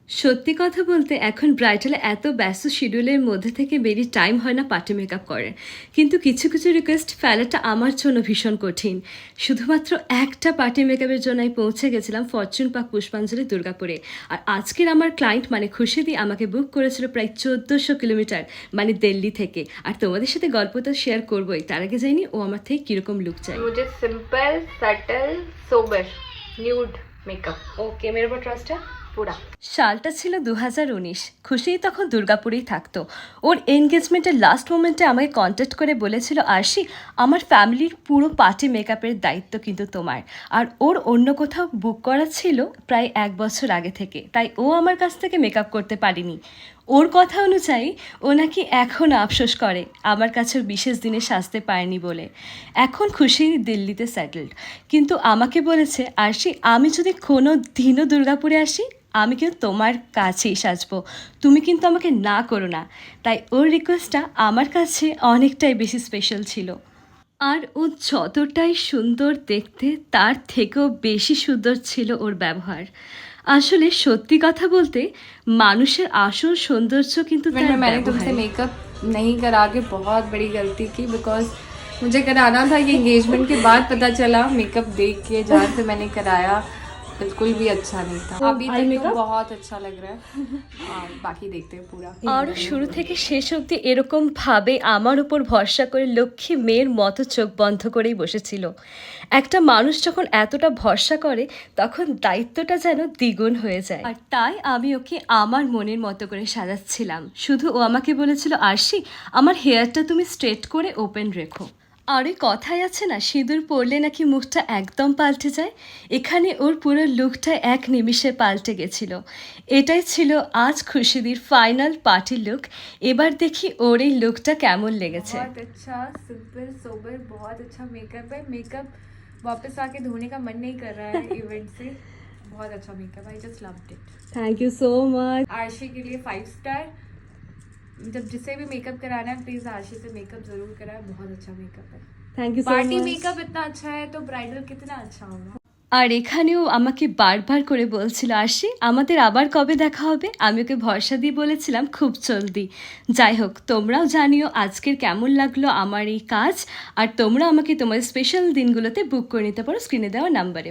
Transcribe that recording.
সত্যি কথা বলতে এখন ব্রাইডালে এত ব্যস্ত শিডিউলের মধ্যে থেকে বেরিয়ে টাইম হয় না পার্টি মেকআপ করে। কিন্তু কিছু কিছু রিকোয়েস্ট ফেলাটা আমার জন্য ভীষণ কঠিন। শুধুমাত্র একটা পার্টি মেকআপের জন্য আমি পৌঁছে গেছিলাম ফরচুন পার্ক পুষ্পাঞ্জলি দুর্গাপুরে। আর আজকের আমার ক্লায়েন্ট মানে খুশিদি আমাকে বুক করেছিল প্রায় 1400 কিলোমিটার, মানে দিল্লি থেকে। আর তোমাদের সাথে গল্পটা শেয়ার করবোই, তার আগে জানি ও আমার থেকে কীরকম লুক চাই। मुझे simple subtle sober nude makeup okay मेरे ऊपर ट्रस्ट है पूरा। সালটা ছিল 2019। খুশি তখন দুর্গাপুরেই থাকতো। ওর এনগেজমেন্টের লাস্ট মোমেন্টে আমাকে কন্ট্যাক্ট করে বলেছিল, আরশি আমার ফ্যামিলির পুরো পার্টি মেকআপের দায়িত্ব কিন্তু তোমার। আর ওর অন্য কোথাও বুক করা ছিল প্রায় 1 বছর আগে থেকে, তাই ও আমার কাছ থেকে মেকআপ করতে পারিনি। ওর কথা অনুযায়ী ও নাকি এখন আফসোস করে আমার কাছে ওর বিশেষ দিনে সাজতে পারেনি বলে। এখন খুশি দিল্লিতে সেটেলড, কিন্তু আমাকে বলেছে, আরশি আমি যদি কোনো দিনও দুর্গাপুরে আসি আমি কিন্তু তোমার কাছেই সাজবো, তুমি কিন্তু আমাকে না করো না। তাই ওর রিকোয়েস্টটা আমার কাছে অনেকটাই বেশি স্পেশাল ছিল। আর ও যতটাই সুন্দর দেখতে তার থেকেও বেশি সুন্দর ছিল ওর ব্যবহার। আসলে সত্যি কথা বলতে মানুষের আসল সৌন্দর্য কিন্তু তার मैंने तुमसे ব্যবহারে। मेकअप नहीं करा के बहुत बड़ी गलती की बिकॉज मुझे कराना था कि एंगेजमेंट के बाद पता चला मेकअप देख के जहाँ से मैंने कराया बिल्कुल भी अच्छा नहीं था। अभी तक तो बहुत अच्छा लग रहा है और बाकी देखते हैं पूरा। আর শুরু থেকে শেষ অবধি এরকম ভাবে আমার উপর ভরসা করে লক্ষ্মী মেয়ের মতো চোখ বন্ধ করেই বসেছিল। একটা মানুষ যখন এতটা ভরসা করে তখন দায়িত্বটা যেন দ্বিগুণ হয়ে যায়। আর তাই আমি ওকে আমার মনের মতো করে সাজাচ্ছিলাম। শুধু ও আমাকে বলেছিল, আরশি আমার হেয়ারটা তুমি স্ট্রেট করে ওপেন রেখো। আর ওই কথাই আছে না, সিঁদুর পরলে নাকি মুখটা একদম পাল্টে যায়। এখানে ওর পুরো লুকটা এক নিমিষে পাল্টে গেছিল। এটাই ছিল আজ খুশিদির ফাইনাল পার্টি লুক। এবার দেখি ওর এই লুকটা কেমন লেগেছে। बहुत अच्छा सिंपल सोबर बहुत अच्छा मेकअप है। मेकअप वापस आके धोने का मन नहीं कर रहा है इवेंट से। बहुत अच्छा makeup I just loved it. Thank you so much. Aarshi के लिए 5 स्टार। जब जिसे भी मेकअप कराना है प्लीज आरशी से मेकअप जरूर कराए, बहुत अच्छा मेकअप है। Thank you so party much. Makeup इतना अच्छा है तो ब्राइडल कितना अच्छा होगा। আর এখানেও আমাকে বারবার করে বলছিল, আরশি আমাদের আবার কবে দেখা হবে। আমি ওকে ভরসা দিয়ে বলেছিলাম খুব জলদি। যাই হোক, তোমরাও জানিও আজকের কেমন লাগলো আমার এই কাজ। আর তোমরা আমাকে তোমার স্পেশাল দিনগুলোতে বুক করে নিতে পারো স্ক্রিনে দেওয়া নাম্বারে।